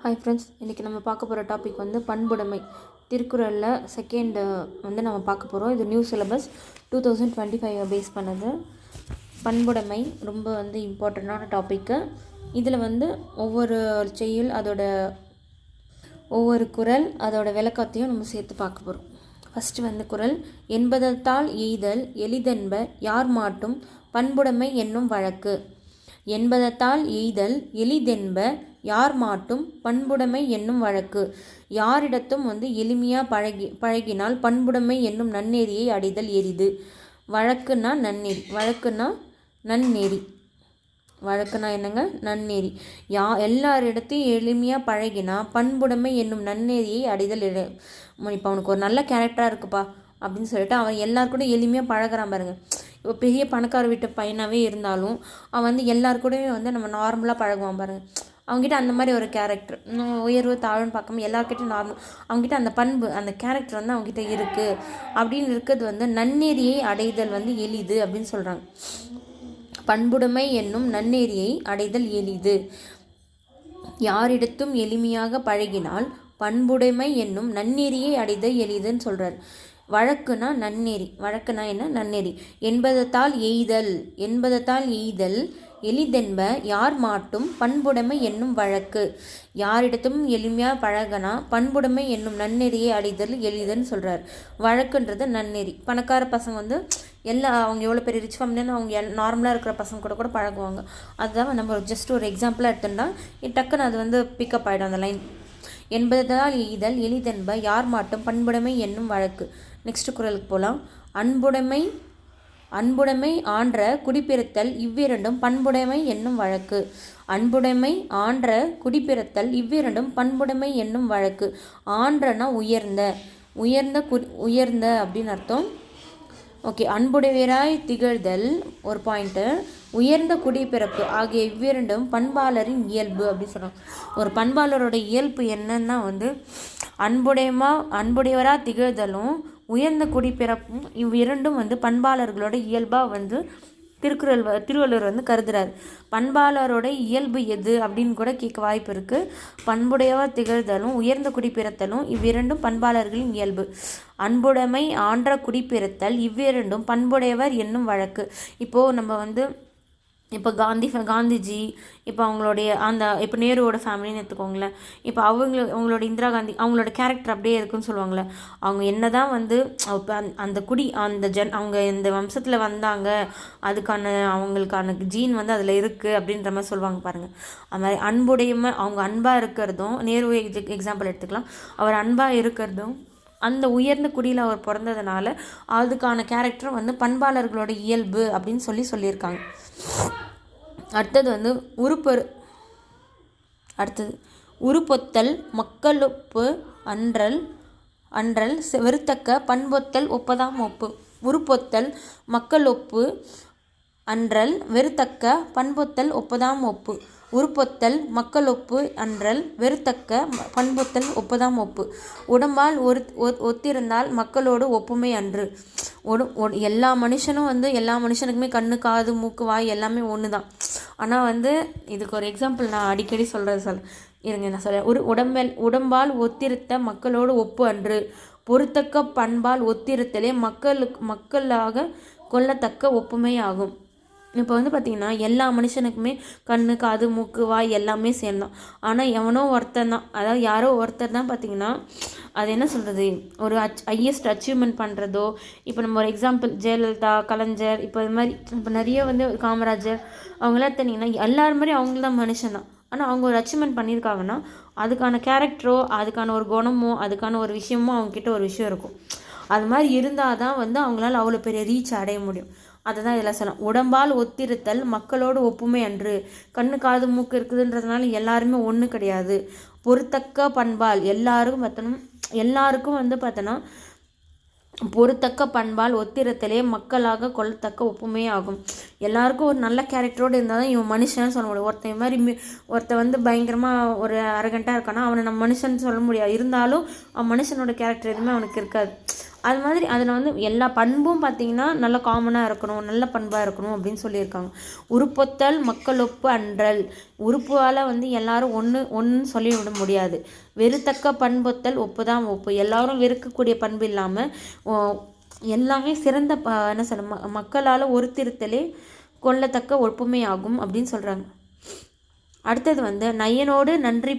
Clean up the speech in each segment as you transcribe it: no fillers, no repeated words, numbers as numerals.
Hi friends, இன்றைக்கி நம்ம பார்க்க போகிற டாபிக் வந்து பண்புடைமை. திருக்குறளில் செகண்ட் வந்து நம்ம பார்க்க போகிறோம். இது நியூ சிலபஸ் 2025 பேஸ் பண்ணது. பண்புடைமை ரொம்ப வந்து இம்பார்ட்டண்ட்டான டாப்பிக்கு. இதில் வந்து ஒவ்வொரு செய்யுள், ஒவ்வொரு குறள், அதோட விளக்கத்தையும் நம்ம சேர்த்து பார்க்க போகிறோம். ஃபஸ்ட்டு வந்து குறள். என்பதத்தால் எய்தல் எளிதென்ப யார் மாட்டும் பண்புடைமை என்னும் வழக்கு. என்பதத்தால் எய்தல் எளிதென்ப யார் மாட்டும் பண்புடைமை என்னும் வழக்கு. யாரிடத்தும் வந்து எளிமையாக பழகினால் பண்புடைமை என்னும் நன்னெறியை அடைதல் எரிது. வழக்குன்னா நன்னெறி. வழக்குனா என்னங்க? நன்னெறி. எல்லாரிடத்தையும் எளிமையாக பழகினா பண்புடைமை என்னும் நன்னெறியை அடைதல் இப்போ அவனுக்கு ஒரு நல்ல கேரக்டராக இருக்குப்பா அப்படின்னு சொல்லிட்டு அவன் எல்லாருக்கூட எளிமையாக பழகிறான் பாருங்க. இப்போ பெரிய பணக்கார வீட்டு பையனாகவே இருந்தாலும் அவன் வந்து எல்லாருக்கூடவே வந்து நம்ம நார்மலாக பழகுவான் பாருங்கள். அவங்ககிட்ட அந்த மாதிரி ஒரு கேரக்டர், உயர்வு தாழ்வுன்னு பார்க்காம எல்லாருக்கிட்டையும் நார்மல், அவங்ககிட்ட அந்த பண்பு, அந்த கேரக்டர் வந்து அவங்ககிட்ட இருக்குது அப்படின்னு இருக்கிறது வந்து நன்னெறியை அடைதல் வந்து எளிது அப்படின்னு சொல்கிறாங்க. பண்புடைமை என்னும் நன்னெறியை அடைதல் எளிது. யாரிடத்தும் எளிமையாக பழகினால் பண்புடைமை என்னும் நன்னெறியை அடைதல் எளிதுன்னு சொல்கிறார். வழக்குனா நன்னெறி. வழக்குனா என்ன? நன்னெறி. என்பதத்தால் எய்தல் எளிதென்ப யார் மாட்டும் பண்புடைமை என்னும் வழக்கு. யாரிடத்தும் எளிமையாக பழகனா பண்புடைமை என்னும் நன்னெறியை அடைதல் எளிதுன்னு சொல்கிறார். வழக்குன்றது நன்னெறி. பணக்கார பசங்க வந்து அவங்க எவ்வளோ பெரிய ரிச் ஃபேமிலின்னு அவங்க நார்மலாக இருக்கிற பசங்க கூட பழகுவாங்க. அதுதான் நம்ம ஜஸ்ட் ஒரு எக்ஸாம்பிளாக எடுத்தோம்னா டக்குன்னு அது வந்து பிக்கப் ஆகிடும் அந்த லைன். என்பதால் எய்தல் எளிதென்ப யார் மாட்டும் பண்புடைமை என்னும் வழக்கு. நெக்ஸ்ட் குறளுக்கு போகலாம். அன்புடைமை ஆன்ற குடிப்பிறத்தல் இவ்விரண்டும் பண்புடைமை என்னும் வழக்கு. அன்புடைமை ஆன்ற குடிப்பிறத்தல் இவ்விரண்டும் பண்புடைமை என்னும் வழக்கு. ஆன்றனா உயர்ந்த அப்படின்னு அர்த்தம். ஓகே. அன்புடையவராய் திகழ்தல் ஒரு பாயிண்ட்டு. உயர்ந்த குடிப்பிறப்பு ஆகிய இவ்விரண்டும் பண்பாளரின் இயல்பு அப்படின்னு சொல்கிறோம். ஒரு பண்பாளரோட இயல்பு என்னன்னா வந்து அன்புடையவராக திகழ்தலும் உயர்ந்த குடிப்பிறப்பும் இவ்விரண்டும் வந்து பண்பாளர்களோட இயல்பாக வந்து திருவள்ளுவர் வந்து கருதுறாரு. பண்பாளரோட இயல்பு எது அப்படின்னு கூட கேட்க வாய்ப்பு இருக்குது. பண்புடையவர் திகழ்தலும் உயர்ந்த குடிப்பிறத்தலும் இவ்விரண்டும் பண்பாளர்களின் இயல்பு. அன்புடைமை ஆன்ற குடிப்பிறத்தல் இவ்விரண்டும் பண்புடையவர் என்னும் வழக்கு. இப்போது நம்ம வந்து இப்போ காந்திஜி, இப்போ அவங்களுடைய இப்போ நேருவோட ஃபேமிலின்னு எடுத்துக்கோங்களேன். இப்போ அவங்களோட இந்திரா காந்தி, அவங்களோட கேரக்டர் அப்படியே இருக்குன்னு சொல்லுவாங்களே. அவங்க என்ன தான் வந்து அவங்க இந்த வம்சத்தில் வந்தாங்க, அவங்களுக்கான ஜீன் வந்து அதில் இருக்குது அப்படின்ற மாதிரி சொல்லுவாங்க பாருங்கள். அது மாதிரி அவங்க அன்பாக இருக்கிறதும், நேரு எக்ஸாம்பிள் எடுத்துக்கலாம். அவர் அன்பாக இருக்கிறதும் அந்த உயர்ந்த குடியில் அவர் பிறந்ததுனால அதுக்கான கேரக்டர் வந்து பண்பாளர்களோட இயல்பு அப்படின்னு சொல்லியிருக்காங்க. அடுத்தது வந்து உருப்பொத்தல் மக்களொப்பு அன்றல் வெறுத்தக்க பண்பொத்தல் ஒப்பதாம் ஒப்பு. உருப்பொத்தல் மக்களொப்பு அன்றல் வெறுத்தக்க பண்பொத்தல் ஒப்பதாம் ஒப்பு. உருப்பொத்தல் மக்களொப்பு அன்றல் வெறுத்தக்க பண்பொத்தல் ஒப்பதாம் ஒப்பு. உடம்பால் ஒத்திருந்தால் மக்களோடு ஒப்புமை அன்று. எல்லா மனுஷனும் வந்து எல்லா மனுஷனுக்குமே கண்ணு காது மூக்கு வாய் எல்லாமே ஒன்று தான். ஆனால் வந்து இதுக்கு ஒரு எக்ஸாம்பிள் நான் அடிக்கடி இருங்க நான் சொல்கிறேன். உடம்பால் ஒத்திருத்த மக்களோடு ஒப்பு அன்று. பொறுத்தக்க பண்பால் ஒத்திருத்தலே மக்களாக கொள்ளத்தக்க ஒப்புமை ஆகும். இப்போ வந்து பார்த்திங்கன்னா எல்லா மனுஷனுக்குமே கண்ணு காது மூக்கு வாய் எல்லாமே சேர்ந்தான். ஆனால் எவனோ ஒருத்தர் தான், அதாவது யாரோ ஒருத்தர் தான் பார்த்திங்கன்னா அது என்ன சொல்கிறது, ஒரு ஹையஸ்ட் அச்சீவ்மெண்ட் பண்ணுறதோ. இப்போ நம்ம ஒரு எக்ஸாம்பிள் ஜெயலலிதா, கலைஞர், இப்போ இது மாதிரி இப்போ நிறைய வந்து காமராஜர் அவங்களாம் எடுத்தீங்கன்னா எல்லாரும் மாதிரி அவங்களாம் மனுஷன் தான். ஆனால் அவங்க ஒரு அச்சீவ்மெண்ட் பண்ணியிருக்காங்கன்னா அதுக்கான கேரக்டரோ, அதுக்கான ஒரு குணமோ, அதுக்கான ஒரு விஷயமோ அவங்கக்கிட்ட ஒரு விஷயம் இருக்கும். அது மாதிரி இருந்தால் தான் வந்து அவங்களால அவ்வளோ பெரிய ரீச் அடைய முடியும். அதை தான் இதெல்லாம் சொல்லலாம். உடம்பால் ஒத்திருத்தல் மக்களோடு ஒப்புமை அன்று. கண்ணு காது மூக்கு இருக்குதுன்றதுனால எல்லாருமே ஒன்று கிடையாது. பொறுத்தக்க பண்பால் எல்லாருக்கும் வந்து பார்த்தோன்னா பொறுத்தக்க பண்பால் ஒத்திரத்திலே மக்களாக கொள்ளத்தக்க ஒப்புமே ஆகும். எல்லாருக்கும் ஒரு நல்ல கேரக்டரோடு இருந்தால் தான் இவன் மனுஷன்னு சொல்ல முடியும். ஒருத்தன் வந்து பயங்கரமாக ஒரு அரகண்ட்டாக இருக்கானா அவனை நம்ம மனுஷன் சொல்ல முடியாது. இருந்தாலும் அவன் மனுஷனோட கேரக்டர் எதுவுமே அவனுக்கு இருக்காது. அது மாதிரி அதில் வந்து எல்லா பண்பும் பார்த்திங்கன்னா நல்ல காமனாக இருக்கணும், நல்ல பண்பாக இருக்கணும் அப்படின்னு சொல்லியிருக்காங்க. உருப்பொத்தல் மக்களொப்பு அன்றல், உறுப்பால் வந்து எல்லாரும் ஒன்று சொல்லிவிட முடியாது. வெறுத்தக்க பண்பொத்தல் ஒப்புதான் ஒப்பு, எல்லாரும் வெறுக்கக்கூடிய பண்பு இல்லாமல் எல்லாமே சிறந்த என்ன சொல்ல மக்களால் ஒருத்திருத்தலே கொள்ளத்தக்க ஒப்புமை ஆகும் அப்படின்னு சொல்கிறாங்க. அடுத்தது வந்து நயனோடு நன்றி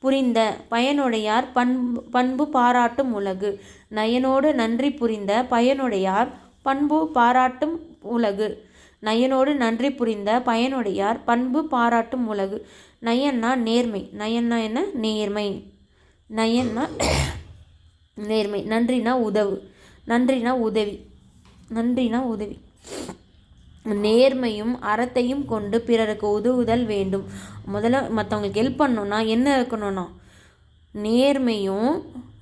புரிந்த பயனுடையார் பண்பு பாராட்டும் உலகு. நயனோடு நன்றி புரிந்த பயனுடையார் பண்பு பாராட்டும் உலகு. நயனோடு நன்றி புரிந்த பயனுடையார் பண்பு பாராட்டும் உலகு. நயன்னா நேர்மை, நயன்னா என்ன நேர்மை, நயன்னா நேர்மை. நன்றினா உதவு, நன்றினா உதவி, நன்றினா உதவி. நேர்மையும் அறத்தையும் கொண்டு பிறருக்கு உதவுதல் வேண்டும். முதல்ல மற்றவங்களுக்கு ஹெல்ப் பண்ணணுன்னா என்ன இருக்கணும்னா நேர்மையும்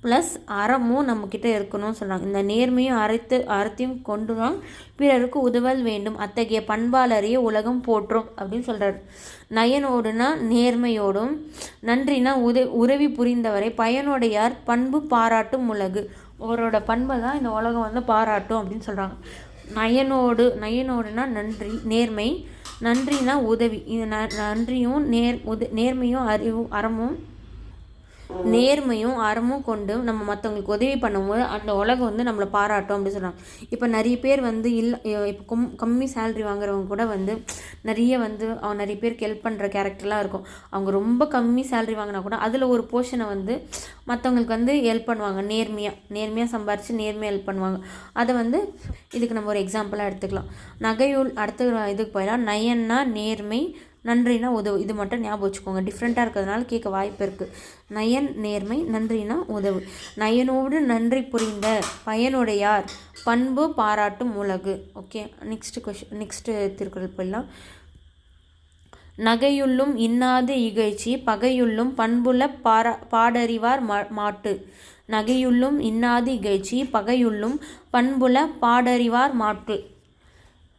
ப்ளஸ் அறமும் நம்மக்கிட்ட இருக்கணும்னு சொல்கிறாங்க. இந்த நேர்மையும் அறத்தையும் கொண்டு தான் பிறருக்கு உதவல் வேண்டும். அத்தகைய பண்பாளரையே உலகம் போற்றும் அப்படின்னு சொல்கிறார். நயனோடுனா நேர்மையோடும், நன்றினா உதவி புரிந்தவரை பயனுடையார் பண்பு பாராட்டும் உலகு. அவரோட பண்பை தான் இந்த உலகம் வந்து பாராட்டும் அப்படின்னு சொல்கிறாங்க. நயனோடுனா நன்றி, நேர்மை, நன்றினா உதவி. இது நன்றியும் நேர்மையும் நேர்மையும் அறமும் கொண்டு நம்ம மற்றவங்களுக்கு உதவி பண்ணும்போது அந்த உலகம் வந்து நம்மளை பாராட்டும் அப்படின்னு சொல்கிறாங்க. இப்போ நிறைய பேர் வந்து இப்போ கம்மி சேலரி வாங்குறவங்க கூட வந்து நிறைய பேருக்கு ஹெல்ப் பண்ணுற கேரக்டர்லாம் இருக்கும். அவங்க ரொம்ப கம்மி சேலரி வாங்கினா கூட அதில் ஒரு போர்ஷனை வந்து மற்றவங்களுக்கு வந்து ஹெல்ப் பண்ணுவாங்க. நேர்மையாக சம்பாரித்து நேர்மையாக ஹெல்ப் பண்ணுவாங்க. அதை வந்து இதுக்கு நம்ம ஒரு எக்ஸாம்பிளாக எடுத்துக்கலாம். அடுத்த இதுக்கு போயிடலாம். நயன்னா நேர்மை, நன்றினா உதவு. இது மட்டும் ஞாபகம் வச்சுக்கோங்க, டிஃப்ரெண்ட்டாக இருக்கிறதுனால கேட்க வாய்ப்பு இருக்குது. நயன் நேர்மை, நன்றினா உதவு. நயனோடு நன்றி புரிந்த பயனுடையார் பண்பு பாராட்டும் உலகு. ஓகே, நெக்ஸ்ட்டு திருக்குறள் போயிடலாம். நகையுள்ளும் இன்னாது இகழ்ச்சி பகையுள்ளும் பண்புல பாடறிவார் மாட்டு. நகையுள்ளும் இன்னாது இகழ்ச்சி பகையுள்ளும் பண்புல பாடறிவார் மாட்டு.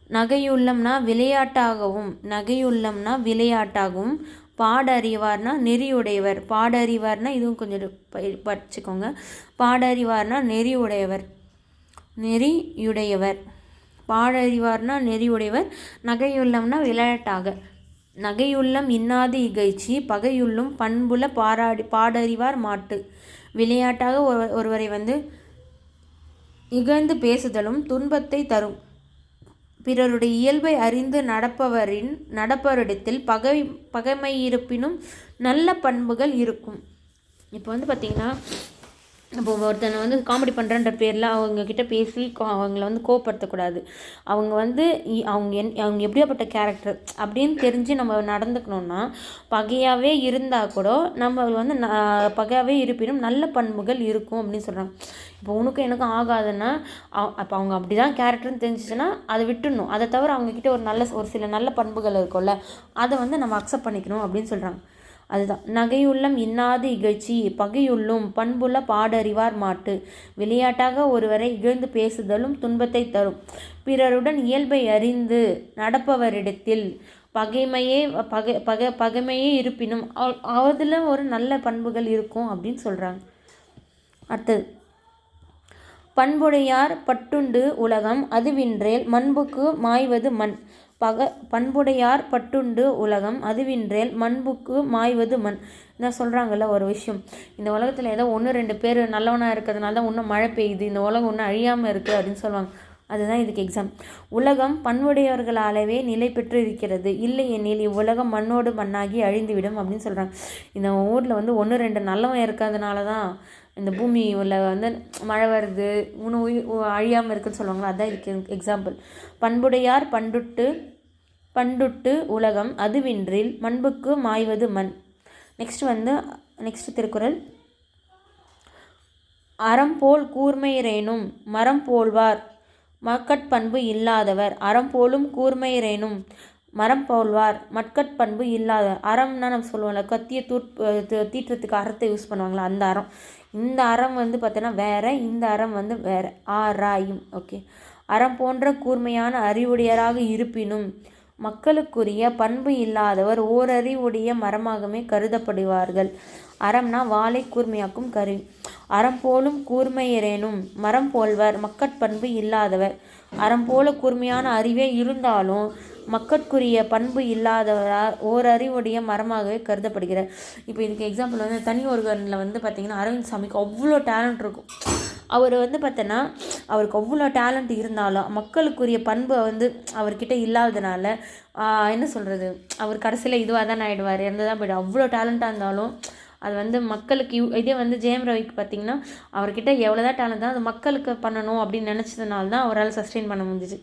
நகையுள்ளம்னா விளையாட்டாகவும் பாடறிவார்னா நெறியுடையவர். பாடறிவார்னா இதுவும் கொஞ்சம் படிச்சுக்கோங்க. பாடறிவார்னா நெறியுடையவர். பாடறிவார்னா நெறியுடையவர். நகையுள்ளம்னா விளையாட்டாக. நகையுள்ளம் இன்னாது இகழ்ச்சி பகையுள்ளும் பண்புல பாடறிவார் மாட்டு. விளையாட்டாக ஒருவரை வந்து இகழ்ந்து பேசுதலும் துன்பத்தை தரும். பிறருடைய இயல்பை அறிந்து நடப்பவரிடத்தில் பகைமையிருப்பினும் நல்ல பண்புகள் இருக்கும். இப்போ வந்து பார்த்திங்கன்னா, இப்போ ஒருத்தனை வந்து காமெடி பண்ணுறன்ற பேரில் அவங்கக்கிட்ட பேசி அவங்கள வந்து கோவப்படுத்தக்கூடாது. அவங்க எப்படியாப்பட்ட கேரக்டர் அப்படின்னு தெரிஞ்சு நம்ம நடந்துக்கணுன்னா, பகையாகவே இருந்தால் கூட நம்ம வந்து பகையாகவே இருப்பினும் நல்ல பண்புகள் இருக்கும் அப்படின்னு சொல்கிறாங்க. இப்போ உனக்கும் எனக்கும் ஆகாதுன்னா அப்போ அவங்க அப்படி தான் கேரக்டர்னு தெரிஞ்சிச்சுன்னா அதை விட்டுடணும். அதை தவிர அவங்கக்கிட்ட ஒரு சில நல்ல பண்புகள் இருக்கும்ல, அதை வந்து நம்ம அக்செப்ட் பண்ணிக்கணும் அப்படின்னு சொல்கிறாங்க. அதுதான் நகையுள்ளம் இன்னாது இகழ்ச்சி பகையுள்ளும் பண்புள்ள பாடறிவார் மாட்டு. விளையாட்டாக ஒருவரை இகழ்ந்து பேசுதலும் துன்பத்தை தரும். பிறருடன் இயல்பை அறிந்து நடப்பவரிடத்தில் பகைமையே இருப்பினும் அதில் ஒரு நல்ல பண்புகள் இருக்கும் அப்படின்னு சொல்கிறாங்க. அடுத்தது, பண்புடையார் பட்டுண்டு உலகம் அதுவின்றேல் மண்புக்கு மாய்வது மண். பண்புடையார் பட்டுண்டு உலகம் அதுவின்றேல் மண்புக்கு மாய்வது மண். நான் சொல்கிறாங்கல்ல ஒரு விஷயம், இந்த உலகத்தில் ஏதோ 1-2 பேர் நல்லவனாக இருக்கிறதுனால தான் இன்னும் மழை பெய்யுது, இந்த உலகம் இன்னும் அழியாமல் இருக்குது அப்படின்னு சொல்லுவாங்க. அதுதான் இதுக்கு எக்ஸாம். உலகம் பண்புடையவர்களாலவே நிலை பெற்று இருக்கிறது, இல்லை எனில் இவ்வுலகம் மண்ணோடு மண்ணாகி அழிந்துவிடும் அப்படின்னு சொல்கிறாங்க. இந்த ஊரில் வந்து 1-2 நல்லவன் இருக்கிறதுனால தான் இந்த பூமி உள்ள வந்து மழை வருது, இன்னும் அழியாமல் இருக்குதுன்னு சொல்லுவாங்களா, அதுதான் இதுக்கு எக்ஸாம்பிள். பண்புடையார் பண்டுட்டு உலகம் அதுவின்றில் மண்புக்கு மாய்வது மண். நெக்ஸ்ட் திருக்குறள். அறம்போல் கூர்மையரேனும் மரம் போல்வார் மக்கட்பண்பு இல்லாதவர். அறம்போலும் கூர்மையரேனும் மரம் போல்வார் மக்கட்பண்பு இல்லாதவர். அறம்னா நம்ம சொல்லுவோம்ல, கத்தியை தீட்டுறதுக்கு அறத்தை யூஸ் பண்ணுவாங்களா, அந்த அறம். இந்த அறம் வந்து பார்த்தோன்னா வேற, இந்த அறம் வந்து வேற. ஆராயும். ஓகே, அறம் போன்ற கூர்மையான அறிவுடையராக இருப்பினும் மக்களுக்குரிய பண்பு இல்லாதவர் ஓரறிவுடைய மரமாகவே கருதப்படுவார்கள். அறம்னா வாளை கூர்மையாக்கும் கருவி. அறம் போலும் கூர்மையரேனும் மரம் போல்வர் மக்கட்பண்பு இல்லாதவர். அறம் போல கூர்மையான அறிவே இருந்தாலும் மக்கட்குரிய பண்பு இல்லாதவரால் ஓரறிவுடைய மரமாகவே கருதப்படுகிறார். இப்போ இதுக்கு எக்ஸாம்பிள் வந்து தனி ஒருவனில் வந்து பார்த்திங்கன்னா அரவிந்த் சாமிக்கு அவ்வளோ டேலண்ட் இருக்கும். அவர் வந்து பார்த்தோன்னா அவருக்கு அவ்வளோ டேலண்ட் இருந்தாலும் மக்களுக்குரிய பண்பு வந்து அவர்கிட்ட இல்லாததுனால என்ன சொல்கிறது, அவர் கடைசியில் இதுவாக தான் ஆகிடுவார், இறந்து தான் போய்டும். அவ்வளோ டேலண்ட்டாக இருந்தாலும் அது வந்து மக்களுக்கு இதே வந்து ஜெயம் ரவிக்கு பார்த்திங்கன்னா அவர்கிட்ட எவ்வளோ தான் டேலண்ட் தான் அது மக்களுக்கு பண்ணணும் அப்படின்னு நினச்சதுனால தான் அவரால் சஸ்டெயின் பண்ண முடிஞ்சிச்சு.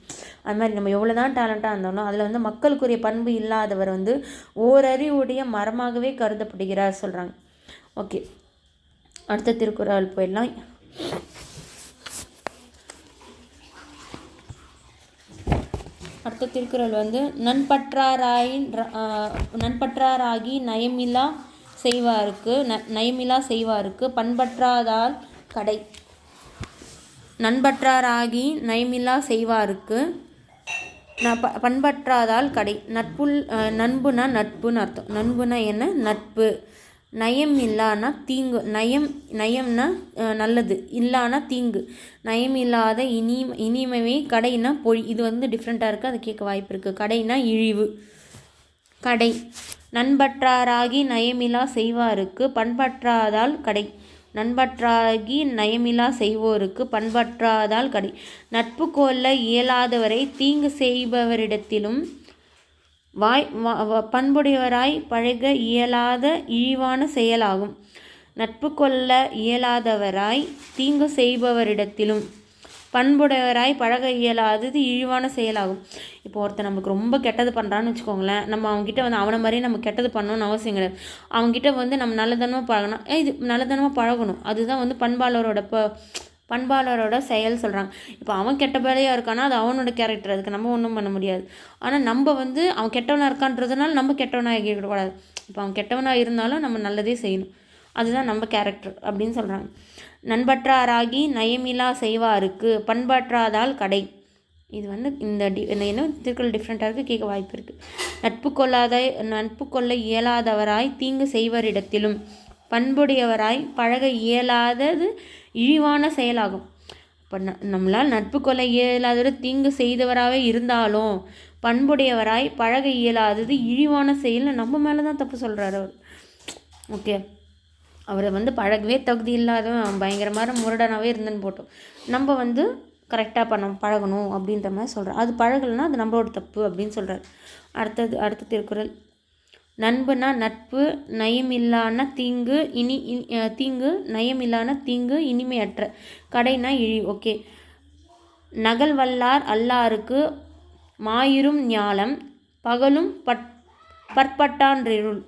அது மாதிரி நம்ம எவ்வளோ தான் டேலண்ட்டாக இருந்தாலும் அதில் வந்து மக்களுக்குரிய பண்பு இல்லாதவர் வந்து ஓரறிவுடைய மரமாகவே கருதப்படுகிறார் சொல்கிறாங்க. ஓகே, அடுத்த திருக்குறள் போயிடலாம். அடுத்த திருக்குறள் வந்து நண்பற்றாராகி நயமில்லா செய்வாருக்கு பண்பற்றாதால் கடை. நண்பற்றாராகி நயமில்லா செய்வாருக்கு பண்பற்றாதால் கடை. நண்புனா நட்புன்னு அர்த்தம். நண்புனா என்ன? நட்பு. நயம் இல்லானா தீங்கு. நயம்னா நல்லது, இல்லானா தீங்கு. நயம் இல்லாத இனிமைவே. கடைனா பொய். இது வந்து டிஃப்ரெண்ட்டாக இருக்குது, அது கேட்க வாய்ப்பு இருக்குது. கடைனா இழிவு. கடை. நண்பற்றாராகி நயமிலா செய்வாருக்கு பண்பற்றாதால் கடை. நண்பற்றாகி நயமிலா செய்வோருக்கு பண்பற்றாதால் கடை. நட்பு கொள்ள இயலாதவரை தீங்கு செய்பவரிடத்திலும் பண்புடையவராய் பழக இயலாத இழிவான செயலாகும். நட்பு கொள்ள இயலாதவராய் தீங்கு செய்பவரிடத்திலும் பண்புடையவராய் பழக இயலாதது இழிவான செயலாகும். இப்போ ஒருத்தர் நமக்கு ரொம்ப கெட்டது பண்ணுறான்னு வச்சுக்கோங்களேன், நம்ம அவங்ககிட்ட வந்து அவனை மாதிரியே நம்ம கெட்டது பண்ணணும்னு அவசியம் கிடையாது. அவங்ககிட்ட வந்து நம்ம நல்லதனமாக பழகணும். இது நல்லதனமாக பழகணும். அதுதான் வந்து பண்பாளரோட செயல் சொல்கிறாங்க. இப்போ அவன் கெட்ட வேலையாக இருக்கானா அது அவனோட கேரக்டர், அதுக்கு நம்ம ஒன்றும் பண்ண முடியாது. ஆனால் நம்ம வந்து அவன் கெட்டவனாக இருக்கான்றதுனால நம்ம கெட்டவனாக இருக்கக்கூடாது. இப்போ அவன் கெட்டவனாக இருந்தாலும் நம்ம நல்லதே செய்யணும், அதுதான் நம்ம கேரக்டர் அப்படின்னு சொல்கிறாங்க. நண்பற்றாராகி நயமிலா செய்வாருக்கு பண்பற்றாதால் கடை. இது வந்து இந்த என்ன திருக்குறள் டிஃப்ரெண்ட்டாக இருக்குது, கேட்க வாய்ப்பு இருக்குது. நட்பு கொள்ள இயலாதவராய் தீங்கு செய்வரிடத்திலும் பண்புடையவராய் பழக இயலாதது இழிவான செயலாகும். இப்போ நம்மளால் நட்பு கொள்ள இயலாதவர் தீங்கு செய்தவராகவே இருந்தாலும் பண்புடையவராய் பழக இயலாதது இழிவான செயல்னு நம்ம மேலே தான் தப்பு சொல்கிறார் அவர். ஓகே, அவரை வந்து பழகவே தகுதி இல்லாதவன் பயங்கரமான முரடனாகவே இருந்துன்னு போட்டோம், நம்ம வந்து கரெக்டாக பழகணும் அப்படின்ற மாதிரி சொல்கிறார். அது பழகலைன்னா அது நம்மளோட தப்பு அப்படின்னு சொல்கிறார். அடுத்த திருக்குறள். நண்புனா நட்பு, நயமில்லான தீங்கு நயமில்லான தீங்கு இனிமையற்ற. கடைனா இழி. ஓகே. நகல் வல்லார் அல்லாருக்கு மாயிரும் ஞாலம் பகலும் பற்பட்டான்றிருள்.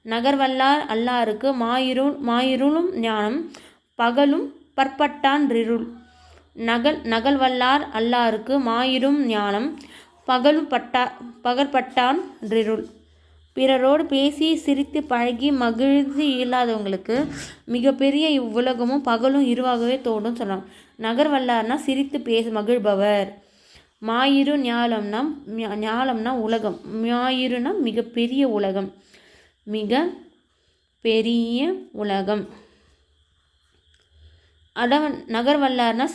நகர்வல்லார் அல்லாருக்கு மாயிருளும் ஞானம் பகலும் பற்பட்டான்றிருள். நகல்வல்லார் அல்லாருக்கு மாயிரும் ஞானம் பகற்பட்டான்றிருள். பிறரோடு பேசி சிரித்து பழகி மகிழ்ச்சி இல்லாதவங்களுக்கு மிகப்பெரிய இவ்வுலகமும் பகலும் இருவாகவே தோன்றும் சொல்லலாம். நகர்வல்லார்னா சிரித்து மகிழ்பவர். மாயிரு ஞாலம்னா உலகம். மாயிருனா மிகப்பெரிய உலகம். நகர்வல்லார்னா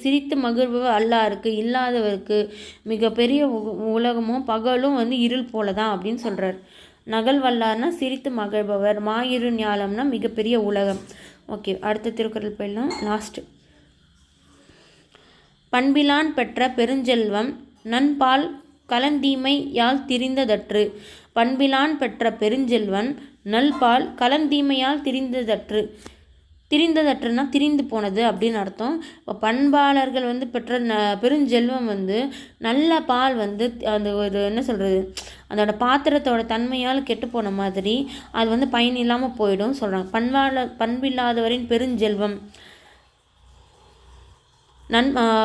சிரித்து மகிழ்பவர் அல்லாருக்கு இல்லாதவருக்கு மிகப்பெரிய உலகமும் பகலும் வந்து இருள் போல தான் அப்படின்னு சொல்கிறார். நகல்வல்லார்னா சிரித்து மகிழ்பவர், மாயிரு ஞாலம்னா மிகப்பெரிய உலகம். ஓகே, அடுத்த திருக்குறள் போயிடலாம். லாஸ்ட்டு. பண்பிலான் பெற்ற பெருஞ்செல்வம் நன்பால் கலந்தீமை யால் திரிந்ததற்று. பண்பிலான் பெற்ற பெருஞ்செல்வன் நல்பால் கலந்தீமையால் திரிந்ததற்றுனா திரிந்து போனது அப்படின்னு அர்த்தம். இப்போ பண்பாளர்கள் வந்து பெற்ற பெருஞ்செல்வம் வந்து நல்ல பால் வந்து அந்த ஒரு என்ன சொல்கிறது, அதோட பாத்திரத்தோட தன்மையால் கெட்டு போன மாதிரி அது வந்து பயன் இல்லாமல் போயிடும் சொல்கிறாங்க. பண்பில்லாதவரின் பெருஞ்செல்வம்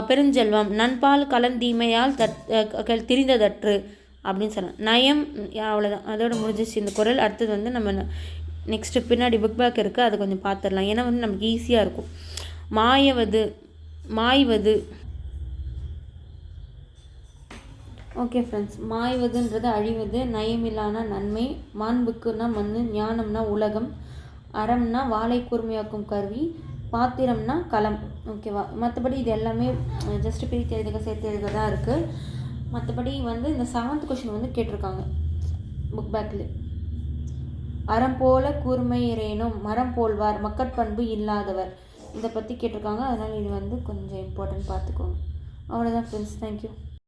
பெருஞ்செல்வம் நண்பால் கலந்தீமையால் திரிந்ததற்று அப்படின்னு சொல்லலாம். நயம், அவ்வளோதான், அதோட முடிஞ்சிச்சு இந்த குறள். அடுத்தது வந்து நம்ம நெக்ஸ்ட்டு பின்னாடி புக் பேக் இருக்குது, அதை கொஞ்சம் பார்த்துடலாம். ஏன்னா வந்து நமக்கு ஈஸியாக இருக்கும். மாய்வது. ஓகே ஃப்ரெண்ட்ஸ், மாய்வதுன்றது அழிவது. நயமில்லான நன்மை. மாண்புக்குன்னா மண். ஞானம்னா உலகம். அறம்னா வாளை கூர்மையாக்கும் கருவி. பாத்திரம்னா களம். ஓகேவா? மற்றபடி இது எல்லாமே ஜஸ்ட் பிரித்து எழுதுக சேர்த்து எழுதுக தான் இருக்குது. மற்றபடி வந்து இந்த 7th கொஷின் வந்து கேட்டிருக்காங்க புக் பேக்கில். அறம் போல கூர்மையரேனும் மரம் போல்வார் மக்கட்பண்பு இல்லாதவர். இதை பற்றி கேட்டிருக்காங்க. அதனால் இது வந்து கொஞ்சம் இம்பார்ட்டன்ட் பார்த்துக்கோங்க. அவ்வளோதான் ஃப்ரெண்ட்ஸ். தேங்க்யூ.